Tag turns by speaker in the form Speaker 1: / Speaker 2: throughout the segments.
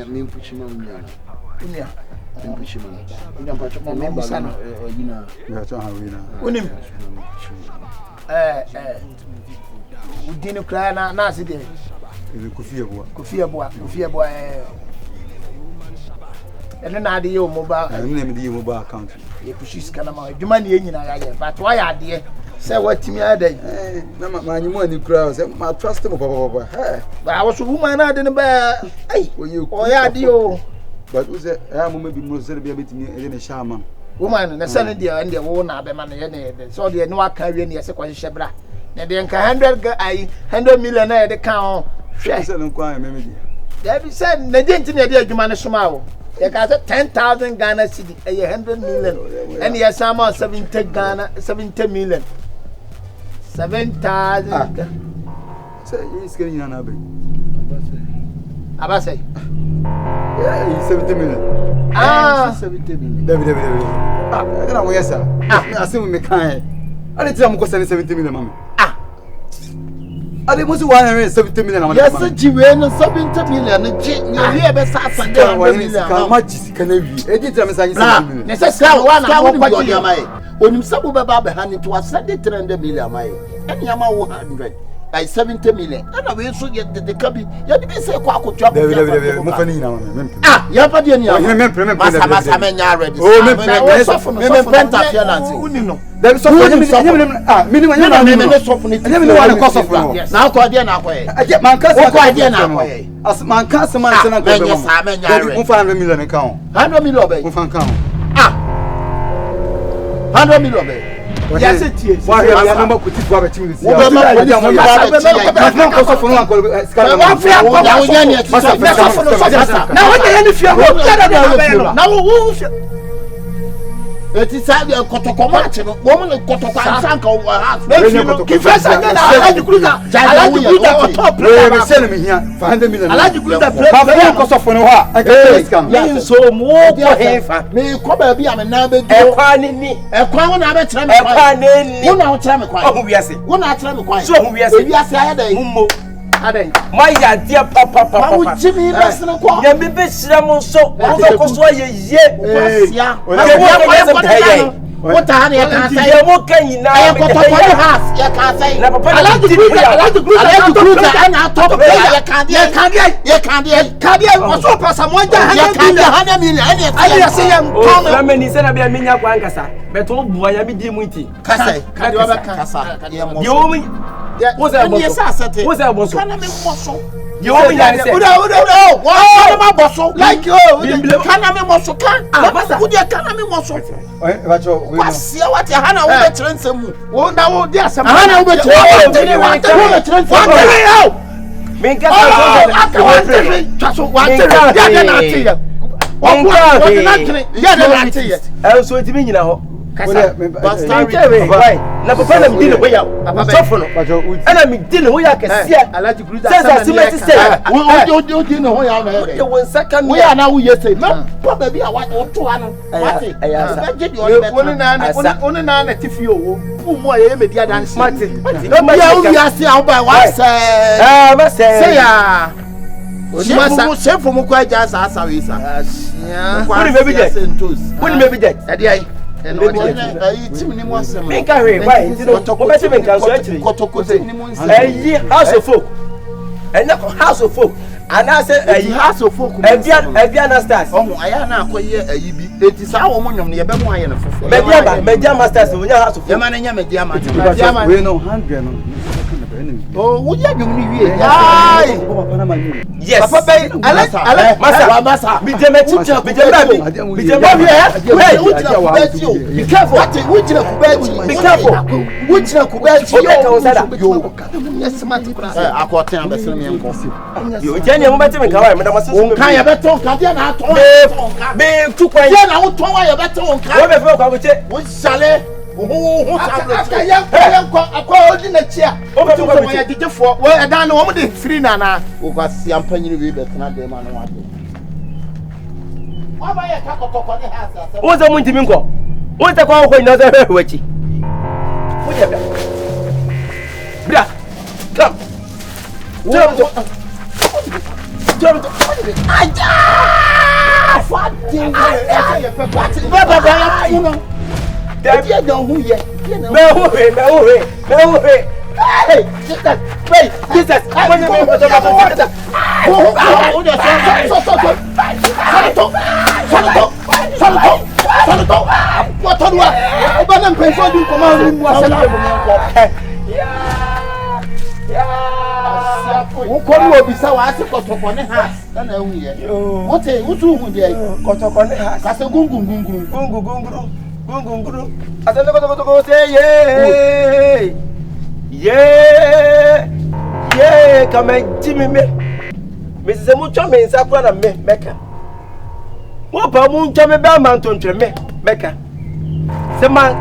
Speaker 1: Me push him on.
Speaker 2: Unia.
Speaker 1: Me push him on.
Speaker 2: Unia pa choma me sana.
Speaker 1: Oyina.
Speaker 3: Ya cha hawina.
Speaker 2: Unim. Udini kra na aside.
Speaker 3: Ele kufie boa.
Speaker 2: Kufie boa ene na ade ye o mobile.
Speaker 3: Ene me di mobile account.
Speaker 2: Ye push scanner ma adwuma na ye nyina ya ye. But why ade say watimi ade.
Speaker 3: Na ma anyimu ani kra say ma trust mo papa.
Speaker 2: Ba wo so woman na ade ne ba ai oya ade o.
Speaker 3: But who say mo be mo say be betimi e ne shaman.
Speaker 2: Woman na say ne dia ende wo na be ma na ye ne so de ne waka wie ne ye se kwa hye bra. Na de nka 100 million na ye de kan ho.
Speaker 3: Hwe say no kwa me di.
Speaker 2: There be say na de ntini de adwuma ne soma wo. You can say 10,000 Ghana cedi, 100 million. And yes, I'm 70 million. 7,000.
Speaker 3: Say, he's getting an abbey.
Speaker 2: Abasay.
Speaker 3: Yeah, he's 70 million.
Speaker 1: 70 million.
Speaker 3: David. I don't know, yes, sir. I see me kind. I didn't tell him 70 million, mamma. I didn't want 170 million.
Speaker 1: Yes, Jiwen 70 million. You hear the Sasa million.
Speaker 3: How much can I be? I didn't tell me 70 million.
Speaker 1: Necessary one. I want to be when you sabu baba hand it was 300 million. And Yama 100. By 70 million. And I will so get the cabin. You didn't say Quaco job.
Speaker 3: David, there is something minimum. Now, Cordian, I get my cousin. As my cousin, my son, 100 million account. 100 million.
Speaker 2: 100 million. Yes, it is. Why are you number could you have a team? It is a Kotokoma, woman of Kotokoma, Sanko, Kifesa, I like to glue that. I like to glue that top player. Send me here for 100 million. I like to glue that player. Cost of Fonoa. I can so more for him. May you come and be a number. A crown, I bet one out time. Oh, we are saying, one out time. So we are saying, yes, I had a my dear papa, Jimmy, less than a quarter. You may be so so. What I can't say, what can you now? I can't say, I like to glue that, and I'll talk about it. You can't, what's up for someone? You can't, 100 million. I say, I'm many said I be a minion, but all boy, I be demuti. Cassa, you owe me. What's that? What's that? What's that? You owe me that. What bosso? Like you, can I be so can? Would you can I be so? What's what your Hannah will train some? Oh, now, there's some Hannah will train. Na papa na mdine we ya sofo no ana mdine we ya kese alaji guru da say o di no ho ya na e won saka me ya na wo yese na papa bi a wa to ano wate na je di oni na tifi owo pu mo ye me dia dance mate no ya o ya se a ba wa say ya Sefo mo kwa ja sa we sa woni me bi det ade ai make a way, why? You know, house of folk, and not house of folk. And I said, a house of folk, Eviana stars. Oh, I am now quite a yibi. It is our money on the Abamoyan of Media Masters, we have to Yamania Media Masters. We know 100. Oh, would you mean? Yes, Massa, be careful, be careful, which Who
Speaker 1: akwa odi na chia. O be ko ya gigefo. We edan no wo de free na na. O kwa si ampanyi we be tena de ma no wa de. Wa ba ya ka kokoko ne ha asa.
Speaker 2: o ze mun timi nko. O ze kwa ko ina ze hwe wachi. O je bra. Come. Jump. Aja!
Speaker 1: Fighting. Baba ya kuno. Dabi don hu ye.
Speaker 2: Me hu he.
Speaker 1: Hey, Jesus. Wait, Jesus.
Speaker 2: When you me
Speaker 1: Ukonu obisa wa ase kotoko ne has na ehu ye. Wote wutu hu de
Speaker 2: kotoko ne has.
Speaker 1: Kase gunguru.
Speaker 2: Atende kotoko say ye. Ye, come and Jimmy me. Mrs. Mucho me sakura na me meka. Mo pa mu ncha me ba man to ntwe me meka. Se man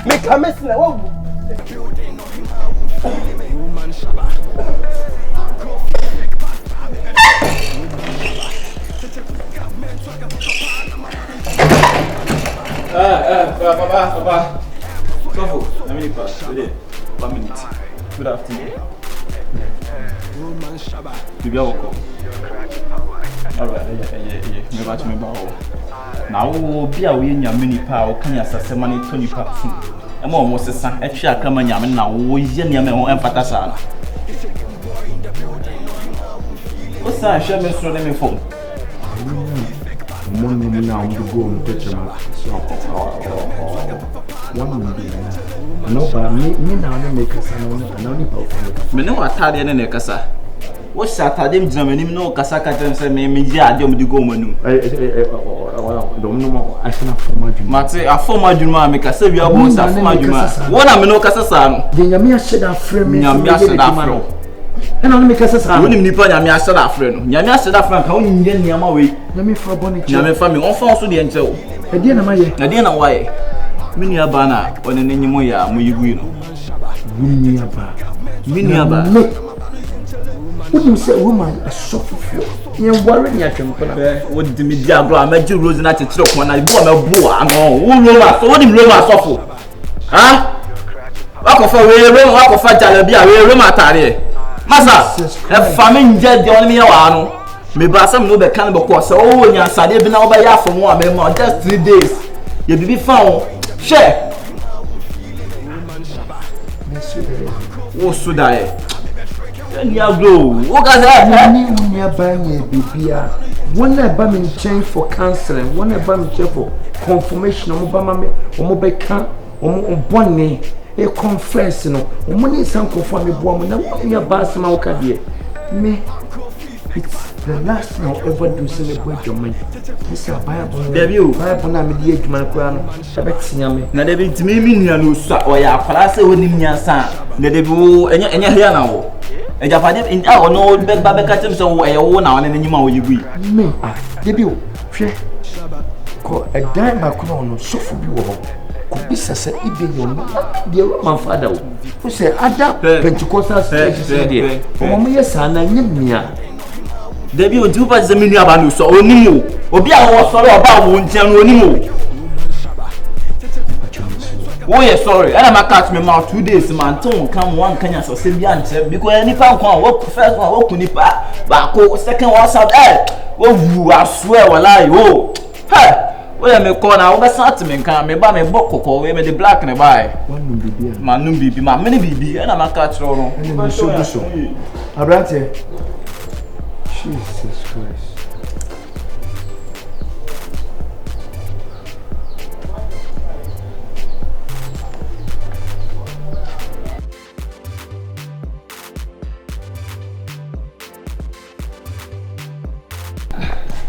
Speaker 2: me come na wo
Speaker 4: Papa. Kofo, how many pass? Today, 1 minute. Good afternoon. Bibi awoko. Alright, yeah. Me batch me bawo. Na wo bia wo nya mini pa wo kan asase mane to nipa fu. E ma omo sesa, e twa akama nya me na wo ye ne me ho empata sa na. O sa hwe me so ne me phone.
Speaker 5: One minute now, I'm going to go and touch him. One minute. No, but me now, I make a son and only about
Speaker 4: me. No, I tell you, and Kasa. What's Saturday? No, Casaka say me, yeah, don't go manu. Don't know. I should have formed you. Mate, I formed Juma, make a severe bones of my Juma. One of me no Casasa.
Speaker 5: The Yamia said that friend,
Speaker 4: Yamia
Speaker 5: and only make us a
Speaker 4: winning Nippon Yamia said that friend. Yamia said that friend, how in Yama way.
Speaker 5: Let me for bonnet.
Speaker 4: Yamia family, on false to the angel.
Speaker 5: I didn't know.
Speaker 4: I didn't why. Mini Abana, on an animoya, Muyuino. Miniaba.
Speaker 5: Wouldn't you say woman a soft floor? You're worrying at him.
Speaker 4: What did me diablo? I met you Rose at the truck when I bought a boa. I know who Roma, so what did Roma suffer? Huh? Walk of a way, walk of a jalabia, Roma Tari. Massa, a famine jet the only one. Maybe some know the cannibal course. Oh, yes, I didn't know by half from 1 month, just 3 days. You'll be found. Share. Oh, so die. What got that?
Speaker 5: Nearby me, baby. One about me change for counseling, one about me for confirmation. Obama, Omobeka, Bonnie. A conference, no, money is unconformed with woman. Now, we are passing my career. Me, it's the last thing I'll ever do. Celebrate your money. This is a Bible.
Speaker 4: Debut,
Speaker 5: Bible, I'm the age man. Shabbat,
Speaker 4: now, David, to me, no, or ya, Palasa, when you are son. The debut, and you're here now. And you're finding in our old bed, Babacum, so I own now, and then you will agree.
Speaker 5: Me, debut, call a dime back on so for you. This is a dear my father who said, Ada Pentecostal church. For me, son, I need
Speaker 4: Debbie will do what the mini about so only you. Obia was sorry about one channel. Oh, yes, sorry. And I'm a catch me mouth 2 days, man. Don't come one can you say, because any pound can work first one, work on it back, second was out there. Oh, I swear, well, I oh. Hey. Well, me call now. That's not me. Can me buy me book cocoa? We me the black and buy.
Speaker 5: One baby,
Speaker 4: man, no baby, man, many baby, and I'm a catch roll.
Speaker 5: And so. Abrante. Jesus Christ.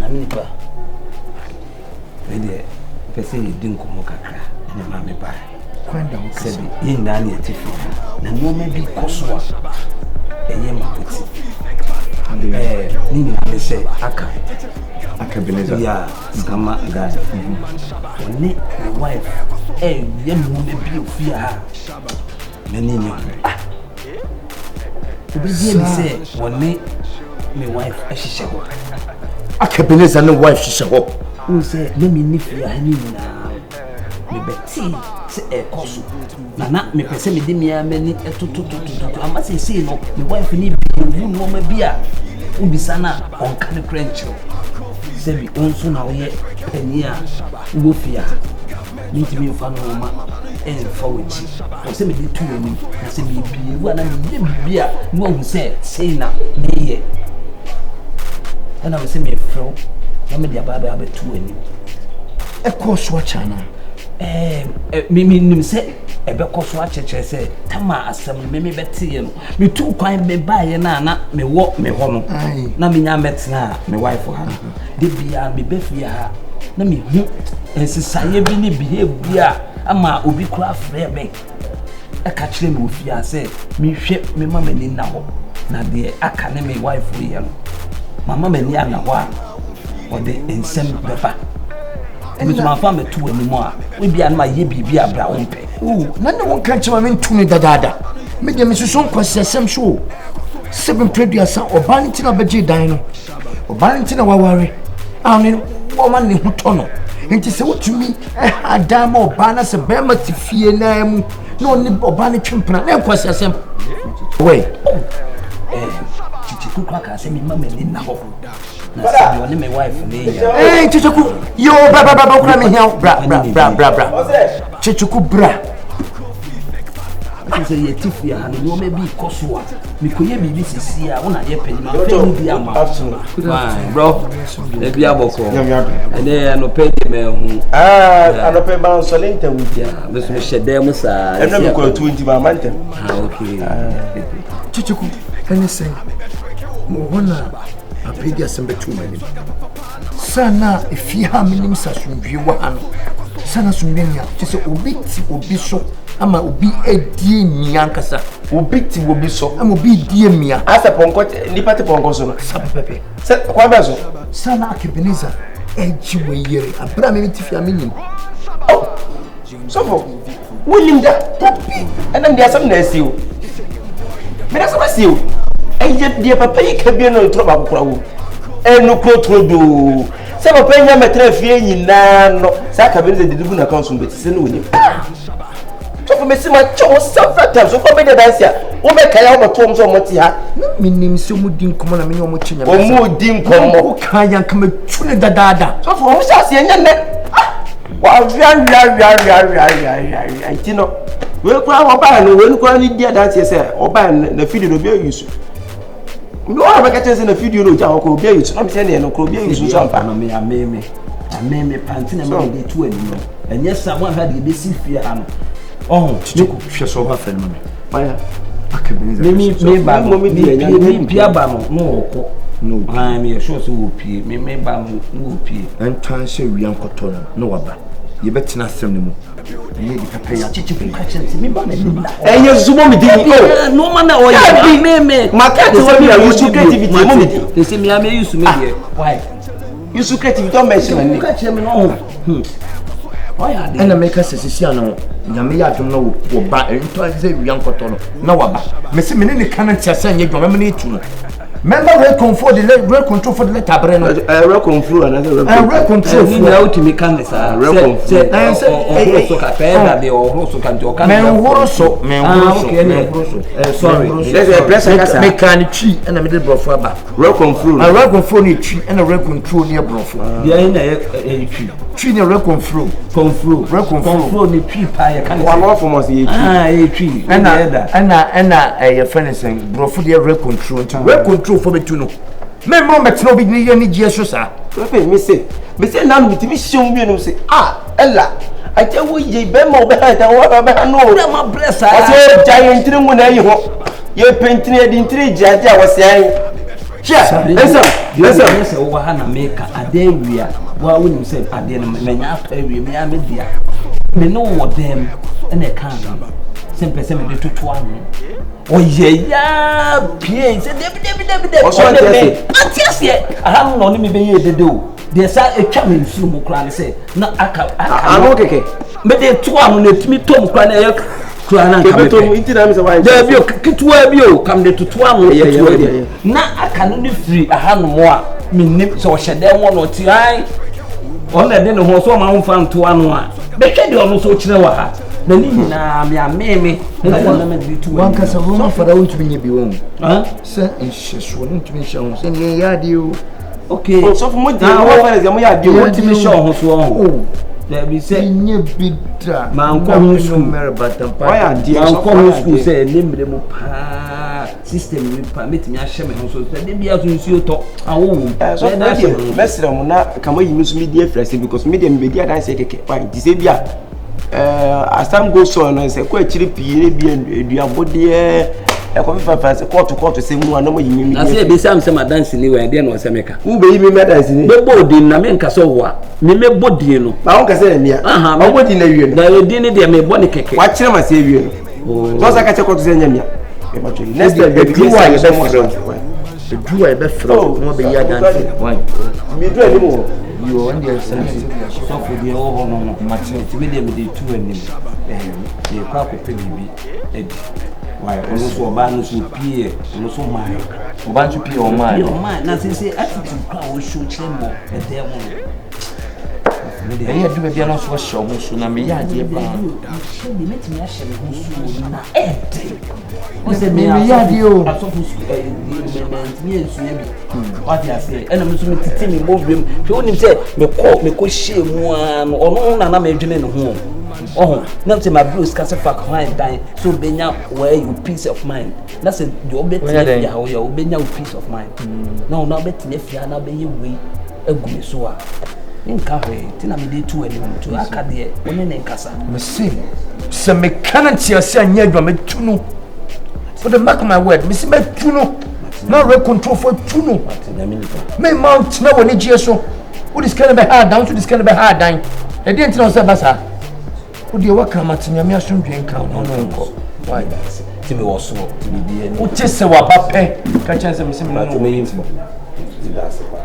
Speaker 2: Namipa. Wede pese yedin komo kakra ne ma me ba.
Speaker 5: Kwanda
Speaker 2: ukase. Yin na ne tifi.
Speaker 6: na no maybe koswa eye mapoti nini na say aka
Speaker 5: Beneza
Speaker 6: ya skama guy oni my wife ye no maybe ofia ha na nini obidi me say oni my wife ehihye ho
Speaker 5: aka Beneza no wife hihye ho
Speaker 6: who say let me nifia hani na me beti se e koso na me pese me di me amani etutututu ama se say no my wife ni bi no ma bia ubisa na onka ne crunch se bi onso na wo ye pani a wo fia ni ti me fa no ma fa wechi o se me di tu ni na se me bi ewu na me bia no hu se say na me ye ana wo se me fro na me dia baba abetu ani
Speaker 5: e koso achana
Speaker 6: me nim se ebe koso achechire se tama asem me betiye no me tu kwan me baaye na me wo me ho no na me nya metena me wife ha de bia me befia ha na me hu ensisaye bi ni behave bia ama obi kura frɛ me e ka kire me ofia se me hwe me mama ni na ho na de aka ne me wife ye no mama mani ana ho a ode ensem beba emi ma fa me tu ani mo a we bia na ye bibi abra wo mpe
Speaker 5: na ne won kan chema me ntumi dadada me de me susun kwasesem so 7 producer oban ntina beje dan no oban ntina waware awne woman ne hutono enti se wotumi adama oban na se bema ti fie na mu no ne oban ne twempena na kwasesem we
Speaker 6: chichiku kwa ka se mi mama ni na ho na se yo ne my wife ne ya
Speaker 5: chichiku yo bra kura me hiao bra chichiku bra
Speaker 6: se ye tifu ya no me bi kosoa mi koye bibi sisi a wona ye pani ma fe ni bi ama
Speaker 2: bro e bi aboko ene no page me hu
Speaker 3: anope ban solenta
Speaker 2: ya me so me shede mu sa
Speaker 3: eno me ko 20 ba mante
Speaker 2: okay
Speaker 5: chichiku ene say mo wona apedi asembe tu mani sana ifia ha minim sa sunwie wa han sana sunwenya tse obi ti obi so ama obi edie mia nkasa
Speaker 3: obi ti obi so
Speaker 5: ama obi die mia
Speaker 3: asa ponko ni pate ponko so no
Speaker 5: sapepe
Speaker 3: se kwa be so
Speaker 5: sana akebeniza eji we yere abra me ti fia minim
Speaker 3: so for willing da tapi enam dia sam na asiu me na sam asiu eye dia papa yi ka bi no tro ba kokora wo enu kro do se papa nya metra fie nyina no sa ka be didibu na council be se no woni so for me see my cho several times so for me the dance wo be kaya wo to so moti ha
Speaker 5: minim se mu din komo na me ne o mo chinya
Speaker 3: o mu din komo
Speaker 5: ka yan ka me tune dadada
Speaker 3: so for mo sha se nya ne wa ria tino we kwa wo ba no we kwa ni dia dance se o ba na video no be use no wa ba ka tese na video no ja ko be use no me se ne no ko be use so ampa
Speaker 6: no me ameme pantina me de tu ani no enye sa mo ha de be si fie ha no oh
Speaker 5: chichiku hwe so ha fa no me
Speaker 3: maya
Speaker 5: akebeniza
Speaker 6: me ba mo me pia ba no ko no ah me sure so wo pie me ba mo wo pie
Speaker 5: entwan se wian koto no waba ye betina asem ne mu ye di papa ya
Speaker 6: chichiku ka chense me ba me ni
Speaker 3: enye zumo mi din o
Speaker 6: no man na o ya me
Speaker 3: market wo mi use creativity mo mi din
Speaker 6: they say me am use me here why
Speaker 3: use creativity don't mention my name
Speaker 6: ka chense me no why are they
Speaker 5: ena make sesisi ano nyame ya dwom no wo ba entwan se wian koto no na waba me se me ne kan ntia se nye dwom me ne etu no member we control for the letter breno
Speaker 3: control another
Speaker 5: control
Speaker 6: ni na ultimate can sa so ka penda de o so kan to kan sorry
Speaker 3: let's press kasa
Speaker 5: me kan twi na me de brofo aba control ni twi na control ni brofo
Speaker 6: dia na
Speaker 5: twi ni control
Speaker 6: ni twi pa ya kan
Speaker 3: one of us ye
Speaker 6: twi
Speaker 5: ana your friend saying brofo de control for betu no me mo metno bi ni ye gie so sa
Speaker 3: pepe me say na no bitimi hyem bi no say ella aja wo ye be mo be ha ta wo be ha no
Speaker 6: na ma bless
Speaker 3: I say giant tiri mu na yi ho ye pentini e din tiri giant a wo se an
Speaker 6: esa wo ha na make ade wia wa wonim say ade no me nya ato awie me ya me dia me no wo dem na kan sempre se me de tutu anu oye ya pie se de
Speaker 3: o so
Speaker 6: atiase aha no me be ye dede o de sa etwa me nsu mu kra ne se na aka
Speaker 3: anu keke
Speaker 6: me de tu anu na timi tom kra na ye kra na nka me
Speaker 3: tom inti na me se why
Speaker 6: da bi o kitwa bi o kam de tutu anu na aka no ne free aha no mo a me nim so hyede won no ti ai on na de ne ho so ma ho fa nto anu a be hwe de ono so kire wa ha na ni na me ameme na me de tu
Speaker 5: wan kasa wo ma fara wo ntumi nye bi wo se nhyeso no ntumi hye ho se ne ya de o
Speaker 6: okay
Speaker 3: so for mo de wo fa ze mo ya de
Speaker 6: wo ntumi hye ho so ho there be say
Speaker 5: nye bidra
Speaker 6: man ko ho school
Speaker 5: mer batampa
Speaker 3: why are they
Speaker 6: man ko ho school say lemre mo pa system ni pa metimi a hye me ho so de bia so nsuo to awo
Speaker 3: so mesre mo na kama yi musu media fresh because media me dia dan say keke why di say bia as time goes on no say ko akiri pii bia eduabode e ko fa say court say mu anamo yi mi
Speaker 6: na say be say am say ma dance ni we de no say meka
Speaker 3: u be yi mi me dance ni
Speaker 6: be bodin na me nka so ho a me bodin no
Speaker 3: ba won ka say na o bodin na wie
Speaker 6: no da din ni de me boni keke
Speaker 3: wa kire ma say wie no so say ka che court say nya mia e ma tuli next time be do why be
Speaker 5: from mo be ya dance why
Speaker 3: me do ani mo
Speaker 5: you on the sense
Speaker 6: so for the over no match me de me de two anim e kwa ko pe bibi e why ono so oba no so pie ono so mai
Speaker 5: oba nso pie o mai
Speaker 6: na say attitude kwa o show chemo e de mo
Speaker 5: e ya du be no so show mo so na me ya de ba
Speaker 6: me metimi a hye me ho so na e de o se
Speaker 5: me ya de o
Speaker 6: aso fu me ensu e bi what you say ena me so me titi me bovem hwe onim say me ko hye mu an ono na me dwene ne ho oh na say my blues can say fuck fine die so benya where you peace of mind that's the obeti ya o ya obenya peace of mind no na obeti na fia na be ye we agumi so a nka hwe tina me dey tu anim to akade one ne nkasa
Speaker 5: me say se me kana tiase anya adwa me tunu for the mark my word me say me tunu na re control for tunu me mount na woni gie so wo dis kana be hard down to dis kana be hard down e dey ntina say basa wo dey waka matnya me aso ndwen kan no nko why
Speaker 6: ti me wo so ti me dey ani
Speaker 5: wo tese wa ba pe ka chance me say me no
Speaker 6: me info ti da se pa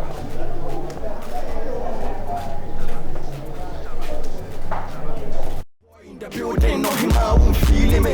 Speaker 7: building, no him, I won't feel him.